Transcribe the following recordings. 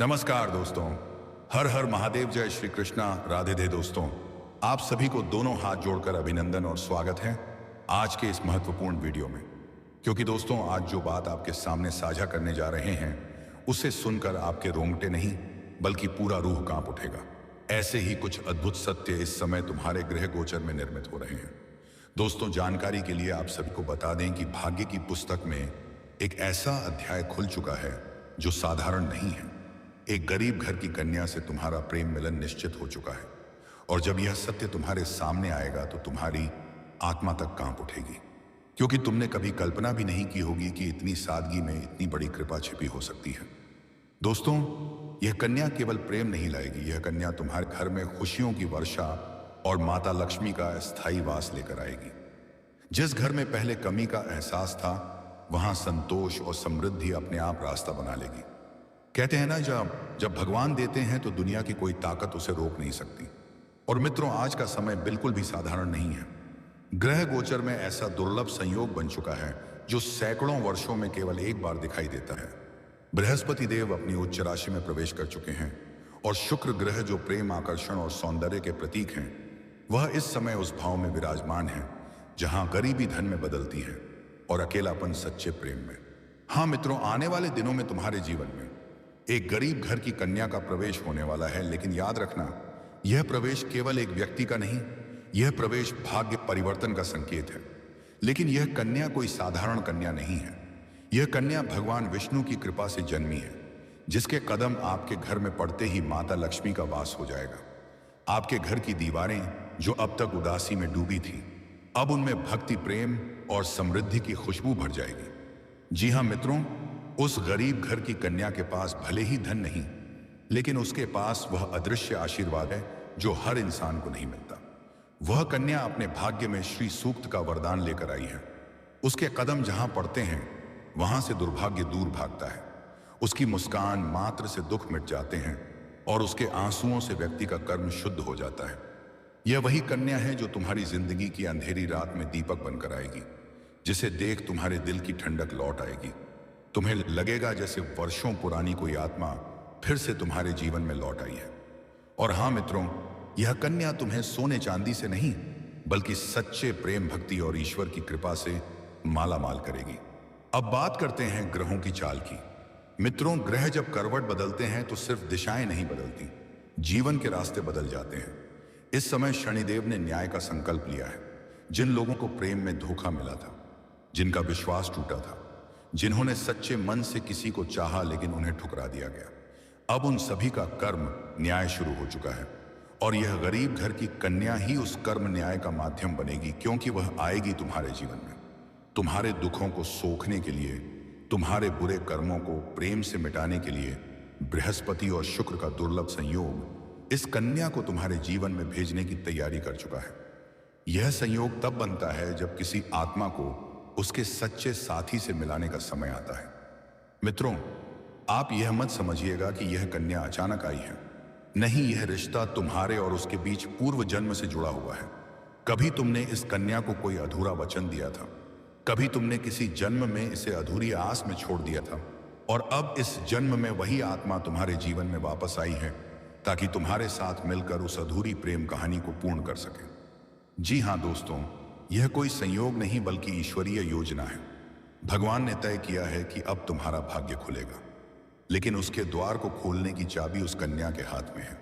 नमस्कार दोस्तों। हर हर महादेव, जय श्री कृष्णा, राधे दे दोस्तों। आप सभी को दोनों हाथ जोड़कर अभिनंदन और स्वागत है आज के इस महत्वपूर्ण वीडियो में। क्योंकि दोस्तों, आज जो बात आपके सामने साझा करने जा रहे हैं उसे सुनकर आपके रोंगटे नहीं बल्कि पूरा रूह कांप उठेगा। ऐसे ही कुछ अद्भुत सत्य इस समय तुम्हारे गृह गोचर में निर्मित हो रहे हैं। दोस्तों, जानकारी के लिए आप सभी को बता दें कि भाग्य की पुस्तक में एक ऐसा अध्याय खुल चुका है जो साधारण नहीं है। एक गरीब घर की कन्या से तुम्हारा प्रेम मिलन निश्चित हो चुका है, और जब यह सत्य तुम्हारे सामने आएगा तो तुम्हारी आत्मा तक कांप उठेगी, क्योंकि तुमने कभी कल्पना भी नहीं की होगी कि इतनी सादगी में इतनी बड़ी कृपा छिपी हो सकती है। दोस्तों, यह कन्या केवल प्रेम नहीं लाएगी, यह कन्या तुम्हारे घर में खुशियों की वर्षा और माता लक्ष्मी का अस्थायी वास लेकर आएगी। जिस घर में पहले कमी का एहसास था, वहां संतोष और समृद्धि अपने आप रास्ता बना लेगी। कहते हैं ना, जब भगवान देते हैं तो दुनिया की कोई ताकत उसे रोक नहीं सकती। और मित्रों, आज का समय बिल्कुल भी साधारण नहीं है। ग्रह गोचर में ऐसा दुर्लभ संयोग बन चुका है जो सैकड़ों वर्षों में केवल एक बार दिखाई देता है। बृहस्पति देव अपनी उच्च राशि में प्रवेश कर चुके हैं, और शुक्र ग्रह जो प्रेम, आकर्षण और सौंदर्य के प्रतीक हैं, वह इस समय उस भाव में विराजमान है जहां गरीबी धन में बदलती है और अकेलापन सच्चे प्रेम में। हाँ मित्रों, आने वाले दिनों में तुम्हारे जीवन में एक गरीब घर की कन्या का प्रवेश होने वाला है। लेकिन याद रखना, यह प्रवेश केवल एक व्यक्ति का नहीं, यह प्रवेश भाग्य परिवर्तन का संकेत है। लेकिन यह कन्या कोई साधारण कन्या नहीं है। यह कन्या भगवान विष्णु की कृपा से जन्मी है, जिसके कदम आपके घर में पड़ते ही माता लक्ष्मी का वास हो जाएगा। आपके घर की दीवारें जो अब तक उदासी में डूबी थी, अब उनमें भक्ति, प्रेम और समृद्धि की खुशबू भर जाएगी। जी हाँ मित्रों, उस गरीब घर की कन्या के पास भले ही धन नहीं, लेकिन उसके पास वह अदृश्य आशीर्वाद है जो हर इंसान को नहीं मिलता। वह कन्या अपने भाग्य में श्री सूक्त का वरदान लेकर आई है। उसके कदम जहां पड़ते हैं वहां से दुर्भाग्य दूर भागता है। उसकी मुस्कान मात्र से दुख मिट जाते हैं, और उसके आंसुओं से व्यक्ति का कर्म शुद्ध हो जाता है। यह वही कन्या है जो तुम्हारी जिंदगी की अंधेरी रात में दीपक बनकर आएगी, जिसे देख तुम्हारे दिल की ठंडक लौट आएगी। तुम्हें लगेगा जैसे वर्षों पुरानी कोई आत्मा फिर से तुम्हारे जीवन में लौट आई है। और हाँ मित्रों, यह कन्या तुम्हें सोने चांदी से नहीं बल्कि सच्चे प्रेम, भक्ति और ईश्वर की कृपा से माला माल करेगी। अब बात करते हैं ग्रहों की चाल की। मित्रों, ग्रह जब करवट बदलते हैं तो सिर्फ दिशाएं नहीं बदलती, जीवन के रास्ते बदल जाते हैं। इस समय शनिदेव ने न्याय का संकल्प लिया है। जिन लोगों को प्रेम में धोखा मिला था, जिनका विश्वास टूटा था, जिन्होंने सच्चे मन से किसी को चाहा लेकिन उन्हें ठुकरा दिया गया, अब उन सभी का कर्म न्याय शुरू हो चुका है। और यह गरीब घर की कन्या ही उस कर्म न्याय का माध्यम बनेगी, क्योंकि वह आएगी तुम्हारे जीवन में तुम्हारे दुखों को सोखने के लिए, तुम्हारे बुरे कर्मों को प्रेम से मिटाने के लिए। बृहस्पति और शुक्र का दुर्लभ संयोग इस कन्या को तुम्हारे जीवन में भेजने की तैयारी कर चुका है। यह संयोग तब बनता है जब किसी आत्मा को उसके सच्चे साथी से मिलाने का समय आता है। मित्रों, आप यह मत समझिएगा कि यह कन्या अचानक आई है। नहीं, यह रिश्ता तुम्हारे और उसके बीच पूर्व जन्म से जुड़ा हुआ है। कभी तुमने इस कन्या को कोई अधूरा वचन दिया था, कभी तुमने किसी जन्म में इसे अधूरी आस में छोड़ दिया था, और अब इस जन्म में वही आत्मा तुम्हारे जीवन में वापस आई है ताकि तुम्हारे साथ मिलकर उस अधूरी प्रेम कहानी को पूर्ण कर सके। जी हाँ दोस्तों, यह कोई संयोग नहीं बल्कि ईश्वरीय योजना है। भगवान ने तय किया है कि अब तुम्हारा भाग्य खुलेगा, लेकिन उसके द्वार को खोलने की चाबी उस कन्या के हाथ में है।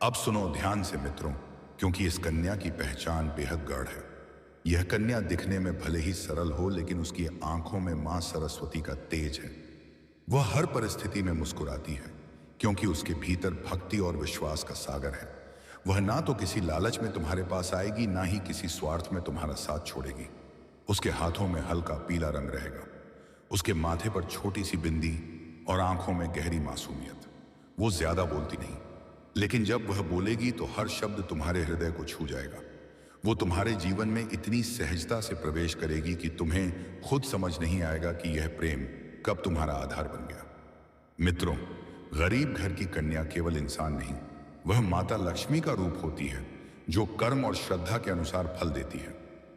अब सुनो ध्यान से मित्रों, क्योंकि इस कन्या की पहचान बेहद गाढ़ है। यह कन्या दिखने में भले ही सरल हो, लेकिन उसकी आंखों में मां सरस्वती का तेज है। वह हर परिस्थिति में मुस्कुराती है, क्योंकि उसके भीतर भक्ति और विश्वास का सागर है। वह ना तो किसी लालच में तुम्हारे पास आएगी, ना ही किसी स्वार्थ में तुम्हारा साथ छोड़ेगी। उसके हाथों में हल्का पीला रंग रहेगा, उसके माथे पर छोटी सी बिंदी और आंखों में गहरी मासूमियत। वो ज्यादा बोलती नहीं, लेकिन जब वह बोलेगी तो हर शब्द तुम्हारे हृदय को छू जाएगा। वो तुम्हारे जीवन में इतनी सहजता से प्रवेश करेगी कि तुम्हें खुद समझ नहीं आएगा कि यह प्रेम कब तुम्हारा आधार बन गया। मित्रों, गरीब घर की कन्या केवल इंसान नहीं, वह माता लक्ष्मी का रूप होती है, जो कर्म और श्रद्धा के अनुसार फल देती है।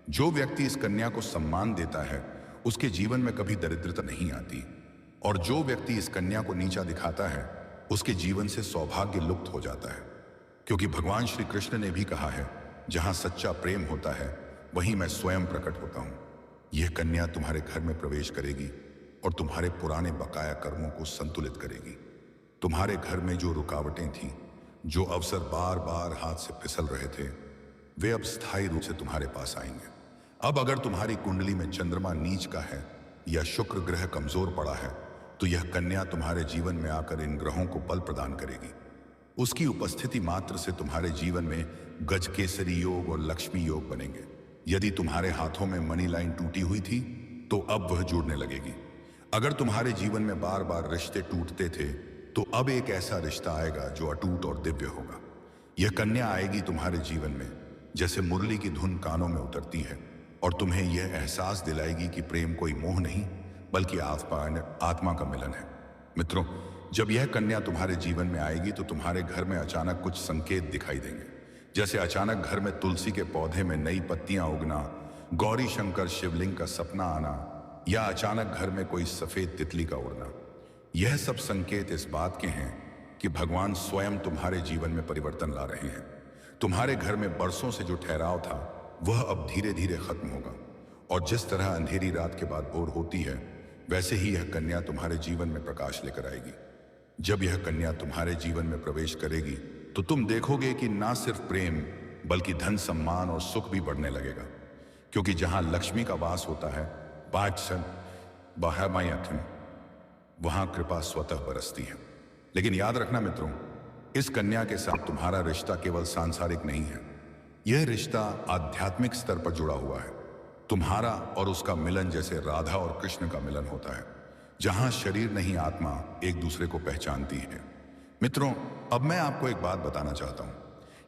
जो व्यक्ति इस कन्या को सम्मान देता है, उसके जीवन में कभी दरिद्रता नहीं आती, और जो व्यक्ति इस कन्या को नीचा दिखाता है, उसके जीवन से सौभाग्य लुप्त हो जाता है। क्योंकि भगवान श्री कृष्ण ने भी कहा है, जहां सच्चा प्रेम होता है वहीं मैं स्वयं प्रकट होता हूं। यह कन्या तुम्हारे घर में प्रवेश करेगी और तुम्हारे पुराने बकाया कर्मों को संतुलित करेगी। तुम्हारे घर में जो रुकावटें थीं, जो अवसर बार बार हाथ से फिसल रहे थे, वे अब स्थायी रूप से तुम्हारे पास आएंगे। अब अगर तुम्हारी कुंडली में चंद्रमा नीच का है या शुक्र ग्रह कमजोर पड़ा है, तो यह कन्या तुम्हारे जीवन में आकर इन ग्रहों को बल प्रदान करेगी। उसकी उपस्थिति मात्र से तुम्हारे जीवन में गजकेसरी योग और लक्ष्मी योग बनेंगे। यदि तुम्हारे हाथों में मनी लाइन टूटी हुई थी, तो अब वह जुड़ने लगेगी। अगर तुम्हारे जीवन में बार बार रिश्ते टूटते थे, तो अब एक ऐसा रिश्ता आएगा जो अटूट और दिव्य होगा। यह कन्या आएगी तुम्हारे जीवन में जैसे मुरली की धुन कानों में उतरती है और तुम्हें यह एहसास दिलाएगी कि प्रेम कोई मोह नहीं, बल्कि आत्मा का मिलन है। मित्रों, जब यह कन्या तुम्हारे जीवन में आएगी तो तुम्हारे घर में अचानक कुछ संकेत दिखाई देंगे। जैसे अचानक घर में तुलसी के पौधे में नई पत्तियां उगना, गौरी शंकर शिवलिंग का सपना आना, या अचानक घर में कोई सफेद तितली का उड़ना। यह सब संकेत इस बात के हैं कि भगवान स्वयं तुम्हारे जीवन में परिवर्तन ला रहे हैं। तुम्हारे घर में बरसों से जो ठहराव था, वह अब धीरे धीरे खत्म होगा। और जिस तरह अंधेरी रात के बाद भोर होती है, वैसे ही यह कन्या तुम्हारे जीवन में प्रकाश लेकर आएगी। जब यह कन्या तुम्हारे जीवन में प्रवेश करेगी, तो तुम देखोगे कि ना सिर्फ प्रेम, बल्कि धन, सम्मान और सुख भी बढ़ने लगेगा। क्योंकि जहां लक्ष्मी का वास होता है, वहां कृपा स्वतः बरसती है। लेकिन याद रखना मित्रों, इस कन्या के साथ तुम्हारा रिश्ता केवल सांसारिक नहीं है। यह रिश्ता आध्यात्मिक स्तर पर जुड़ा हुआ है। तुम्हारा और उसका मिलन जैसे राधा और कृष्ण का मिलन होता है, जहां शरीर नहीं, आत्मा एक दूसरे को पहचानती है। मित्रों, अब मैं आपको एक बात बताना चाहता हूं।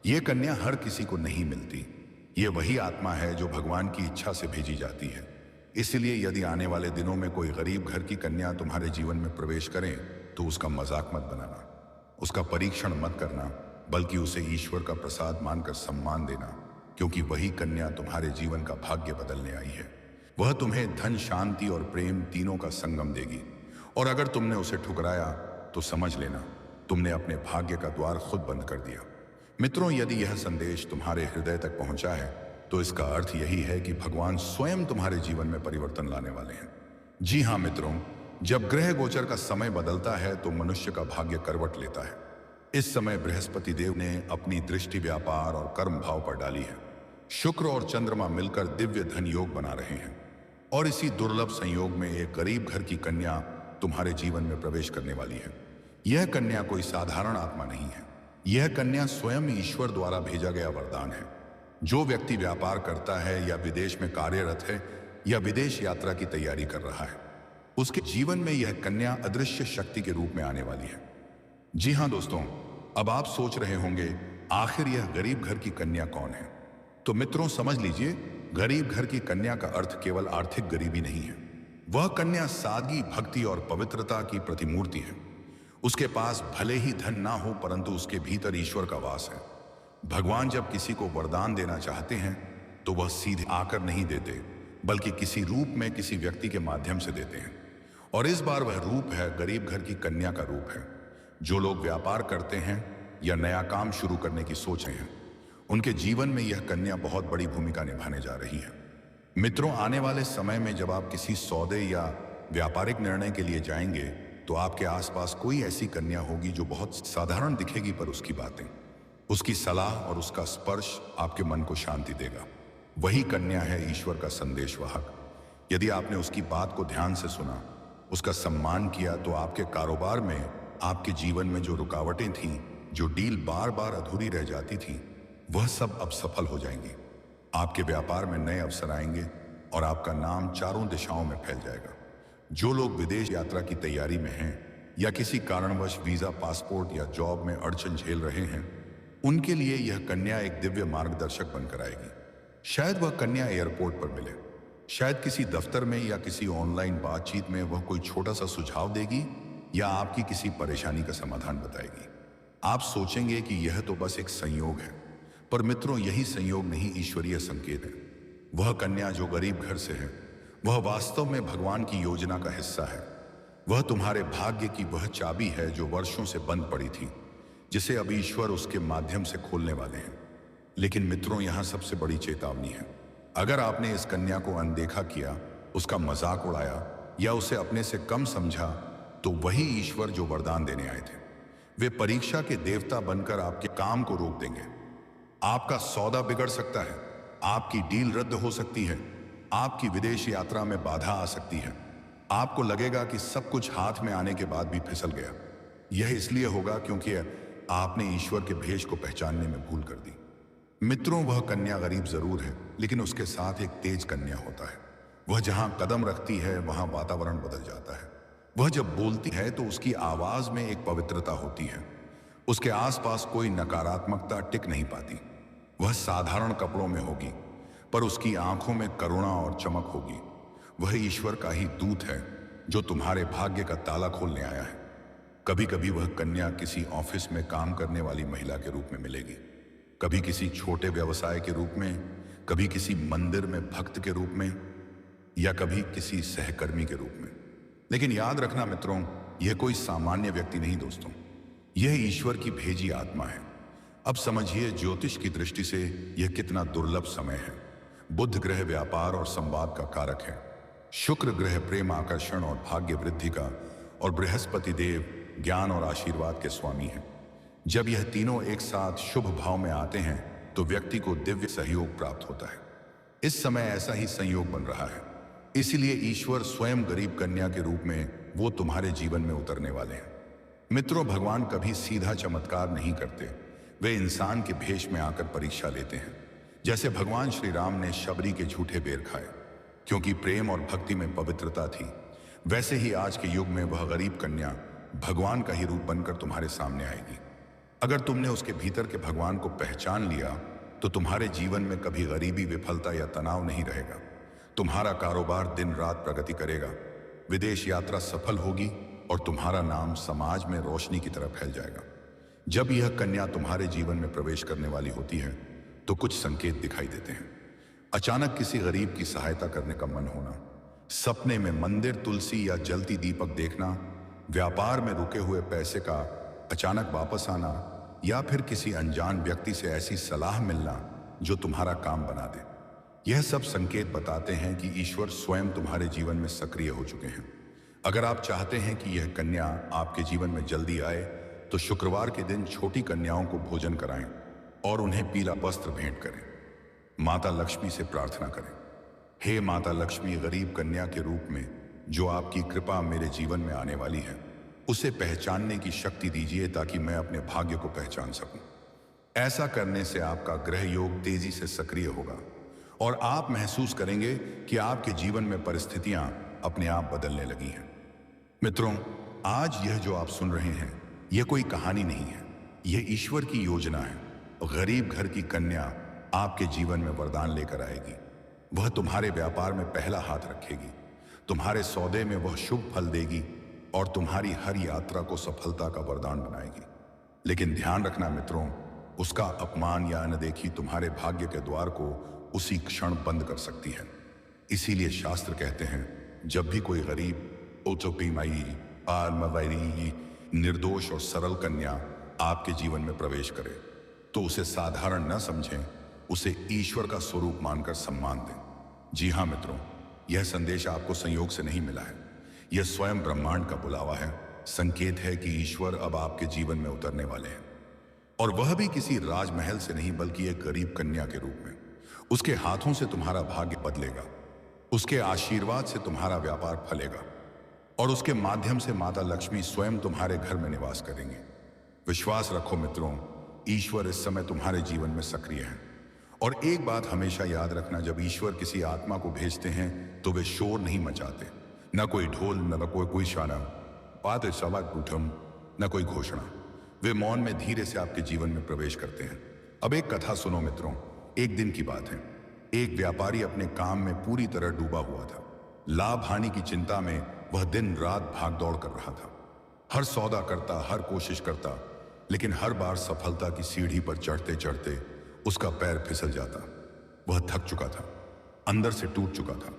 यह कन्या हर किसी को नहीं मिलती। यह वही आत्मा है जो भगवान की इच्छा से भेजी जाती है। इसलिए यदि आने वाले दिनों में कोई गरीब घर की कन्या तुम्हारे जीवन में प्रवेश करे, तो उसका मजाक मत बनाना, उसका परीक्षण मत करना, बल्कि उसे ईश्वर का प्रसाद मानकर सम्मान देना। क्योंकि वही कन्या तुम्हारे जीवन का भाग्य बदलने आई है। वह तुम्हें धन, शांति और प्रेम तीनों का संगम देगी। और अगर तुमने उसे ठुकराया, तो समझ लेना तुमने अपने भाग्य का द्वार खुद बंद कर दिया। मित्रों, यदि यह संदेश तुम्हारे हृदय तक पहुंचा है, तो इसका अर्थ यही है कि भगवान स्वयं तुम्हारे जीवन में परिवर्तन लाने वाले हैं। जी हाँ मित्रों, जब ग्रह गोचर का समय बदलता है, तो मनुष्य का भाग्य करवट लेता है। इस समय बृहस्पति देव ने अपनी दृष्टि व्यापार और कर्म भाव पर डाली है। शुक्र और चंद्रमा मिलकर दिव्य धन योग बना रहे हैं। और इसी दुर्लभ संयोग में एक गरीब घर की कन्या तुम्हारे जीवन में प्रवेश करने वाली है। यह कन्या कोई साधारण आत्मा नहीं है। यह कन्या स्वयं ईश्वर द्वारा भेजा गया वरदान है। जो व्यक्ति व्यापार करता है या विदेश में कार्यरत है या विदेश यात्रा की तैयारी कर रहा है, उसके जीवन में यह कन्या अदृश्य शक्ति के रूप में आने वाली है। जी हाँ दोस्तों, अब आप सोच रहे होंगे, आखिर यह गरीब घर की कन्या कौन है? तो मित्रों समझ लीजिए, गरीब घर की कन्या का अर्थ केवल आर्थिक गरीबी नहीं है। वह कन्या सादगी, भक्ति और पवित्रता की प्रतिमूर्ति है। उसके पास भले ही धन ना हो, परंतु उसके भीतर ईश्वर का वास है। भगवान जब किसी को वरदान देना चाहते हैं, तो वह सीधे आकर नहीं देते, बल्कि किसी रूप में किसी व्यक्ति के माध्यम से देते हैं। और इस बार वह रूप है, गरीब घर की कन्या का रूप है। जो लोग व्यापार करते हैं या नया काम शुरू करने की सोच रहे हैं, उनके जीवन में यह कन्या बहुत बड़ी भूमिका निभाने जा रही है। मित्रों, आने वाले समय में जब आप किसी सौदे या व्यापारिक निर्णय के लिए जाएंगे, तो आपके आसपास कोई ऐसी कन्या होगी जो बहुत साधारण दिखेगी, पर उसकी बातें, उसकी सलाह और उसका स्पर्श आपके मन को शांति देगा। वही कन्या है ईश्वर का संदेशवाहक। यदि आपने उसकी बात को ध्यान से सुना, उसका सम्मान किया, तो आपके कारोबार में, आपके जीवन में जो रुकावटें थीं, जो डील बार बार अधूरी रह जाती थी, वह सब अब सफल हो जाएंगी। आपके व्यापार में नए अवसर आएंगे और आपका नाम चारों दिशाओं में फैल जाएगा। जो लोग विदेश यात्रा की तैयारी में हैं या किसी कारणवश वीजा, पासपोर्ट या जॉब में अड़चन झेल रहे हैं, उनके लिए यह कन्या एक दिव्य मार्गदर्शक बनकर आएगी। शायद वह कन्या एयरपोर्ट पर मिले, शायद किसी दफ्तर में या किसी ऑनलाइन बातचीत में वह कोई छोटा सा सुझाव देगी या आपकी किसी परेशानी का समाधान बताएगी। आप सोचेंगे कि यह तो बस एक संयोग है, पर मित्रों, यही संयोग नहीं, ईश्वरीय संकेत है। वह कन्या जो गरीब घर से है, वह वास्तव में भगवान की योजना का हिस्सा है। वह तुम्हारे भाग्य की वह चाबी है जो वर्षों से बंद पड़ी थी, जिसे अब ईश्वर उसके माध्यम से खोलने वाले हैं। लेकिन मित्रों, यहां सबसे बड़ी चेतावनी है। अगर आपने इस कन्या को अनदेखा किया, उसका मजाक उड़ाया या उसे अपने से कम समझा, तो वही ईश्वर जो वरदान देने आए थे, वे परीक्षा के देवता बनकर आपके काम को रोक देंगे। आपका सौदा बिगड़ सकता है, आपकी डील रद्द हो सकती है, आपकी विदेश यात्रा में बाधा आ सकती है। आपको लगेगा कि सब कुछ हाथ में आने के बाद भी फिसल गया। यह इसलिए होगा क्योंकि आपने ईश्वर के भेष को पहचानने में भूल कर दी। मित्रों, वह कन्या गरीब जरूर है, लेकिन उसके साथ एक तेज कन्या होता है। वह जहां कदम रखती है वहां वातावरण बदल जाता है। वह जब बोलती है तो उसकी आवाज में एक पवित्रता होती है। उसके आसपास कोई नकारात्मकता टिक नहीं पाती। वह साधारण कपड़ों में होगी, पर उसकी आंखों में करुणा और चमक होगी। वह ईश्वर का ही दूत है जो तुम्हारे भाग्य का ताला खोलने आया है। कभी कभी वह कन्या किसी ऑफिस में काम करने वाली महिला के रूप में मिलेगी, कभी किसी छोटे व्यवसाय के रूप में, कभी किसी मंदिर में भक्त के रूप में, या कभी किसी सहकर्मी के रूप में। लेकिन याद रखना मित्रों, यह कोई सामान्य व्यक्ति नहीं दोस्तों, यह ईश्वर की भेजी आत्मा है। अब समझिए ज्योतिष की दृष्टि से यह कितना दुर्लभ समय है। बुध ग्रह व्यापार और संवाद का कारक है, शुक्र ग्रह प्रेम आकर्षण और भाग्य वृद्धि का, और बृहस्पति देव ज्ञान और आशीर्वाद के स्वामी हैं। जब यह तीनों एक साथ शुभ भाव में आते हैं तो व्यक्ति को दिव्य सहयोग प्राप्त होता है। इस समय ऐसा ही संयोग बन रहा है, इसीलिए ईश्वर स्वयं गरीब कन्या के रूप में वो तुम्हारे जीवन में उतरने वाले हैं। मित्रों, भगवान कभी सीधा चमत्कार नहीं करते, वे इंसान के भेष में आकर परीक्षा लेते हैं। जैसे भगवान श्री राम ने शबरी के झूठे बेर खाए क्योंकि प्रेम और भक्ति में पवित्रता थी, वैसे ही आज के युग में वह गरीब कन्या भगवान का ही रूप बनकर तुम्हारे सामने आएगी। अगर तुमने उसके भीतर के भगवान को पहचान लिया तो तुम्हारे जीवन में कभी गरीबी, विफलता या तनाव नहीं रहेगा। तुम्हारा कारोबार दिन रात प्रगति करेगा, विदेश यात्रा सफल होगी और तुम्हारा नाम समाज में रोशनी की तरह फैल जाएगा। जब यह कन्या तुम्हारे जीवन में प्रवेश करने वाली होती है तो कुछ संकेत दिखाई देते हैं। अचानक किसी गरीब की सहायता करने का मन होना, सपने में मंदिर, तुलसी या जलती दीपक देखना, व्यापार में रुके हुए पैसे का अचानक वापस आना, या फिर किसी अनजान व्यक्ति से ऐसी सलाह मिलना जो तुम्हारा काम बना दे। यह सब संकेत बताते हैं कि ईश्वर स्वयं तुम्हारे जीवन में सक्रिय हो चुके हैं। अगर आप चाहते हैं कि यह कन्या आपके जीवन में जल्दी आए तो शुक्रवार के दिन छोटी कन्याओं को भोजन कराएं और उन्हें पीला वस्त्र भेंट करें। माता लक्ष्मी से प्रार्थना करें, हे माता लक्ष्मी, गरीब कन्या के रूप में जो आपकी कृपा मेरे जीवन में आने वाली है, उसे पहचानने की शक्ति दीजिए ताकि मैं अपने भाग्य को पहचान सकूं। ऐसा करने से आपका ग्रह योग तेजी से सक्रिय होगा और आप महसूस करेंगे कि आपके जीवन में परिस्थितियां अपने आप बदलने लगी हैं। मित्रों, आज यह जो आप सुन रहे हैं, यह कोई कहानी नहीं है, यह ईश्वर की योजना है। गरीब घर की कन्या आपके जीवन में वरदान लेकर आएगी। वह तुम्हारे व्यापार में पहला हाथ रखेगी, तुम्हारे सौदे में वह शुभ फल देगी और तुम्हारी हर यात्रा को सफलता का वरदान बनाएगी। लेकिन ध्यान रखना मित्रों, उसका अपमान या अनदेखी तुम्हारे भाग्य के द्वार को उसी क्षण बंद कर सकती है। इसीलिए शास्त्र कहते हैं, जब भी कोई गरीब, ओचोपीमाई, आलमवैरी, निर्दोष और सरल कन्या आपके जीवन में प्रवेश करे तो उसे साधारण न समझें, उसे ईश्वर का स्वरूप मानकर सम्मान दें। जी हाँ मित्रों, यह संदेश आपको संयोग से नहीं मिला है, यह स्वयं ब्रह्मांड का बुलावा है। संकेत है कि ईश्वर अब आपके जीवन में उतरने वाले हैं, और वह भी किसी राजमहल से नहीं बल्कि एक गरीब कन्या के रूप में। उसके हाथों से तुम्हारा भाग्य बदलेगा, उसके आशीर्वाद से तुम्हारा व्यापार फलेगा और उसके माध्यम से माता लक्ष्मी स्वयं तुम्हारे घर में निवास करेंगे। विश्वास रखो मित्रों, ईश्वर इस समय तुम्हारे जीवन में सक्रिय है। और एक बात हमेशा याद रखना, जब ईश्वर किसी आत्मा को भेजते हैं तो वे शोर नहीं मचाते, न कोई ढोल, न कोई शाना, पात सवाकुठम, न कोई घोषणा। वे मौन में धीरे से आपके जीवन में प्रवेश करते हैं। अब एक कथा सुनो मित्रों। एक दिन की बात है, एक व्यापारी अपने काम में पूरी तरह डूबा हुआ था। लाभ हानि की चिंता में वह दिन रात भाग दौड़ कर रहा था। हर सौदा करता, हर कोशिश करता, लेकिन हर बार सफलता की सीढ़ी पर चढ़ते चढ़ते उसका पैर फिसल जाता। वह थक चुका था, अंदर से टूट चुका था।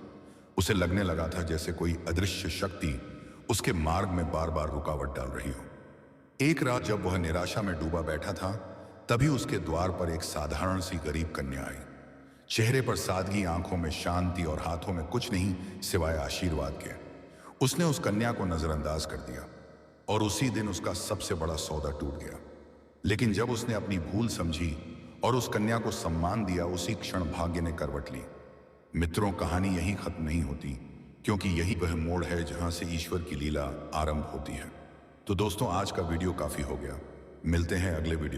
उसे लगने लगा था जैसे कोई अदृश्य शक्ति उसके मार्ग में बार बार रुकावट डाल रही हो। एक रात जब वह निराशा में डूबा बैठा था, तभी उसके द्वार पर एक साधारण सी गरीब कन्या आई। चेहरे पर सादगी, आंखों में शांति और हाथों में कुछ नहीं सिवाय आशीर्वाद के। उसने उस कन्या को नजरअंदाज कर दिया और उसी दिन उसका सबसे बड़ा सौदा टूट गया। लेकिन जब उसने अपनी भूल समझी और उस कन्या को सम्मान दिया, उसी क्षण भाग्य ने करवट ली। मित्रों, कहानी यहीं खत्म नहीं होती, क्योंकि यही वह मोड़ है जहां से ईश्वर की लीला आरंभ होती है। तो दोस्तों, आज का वीडियो काफी हो गया। मिलते हैं अगले वीडियो।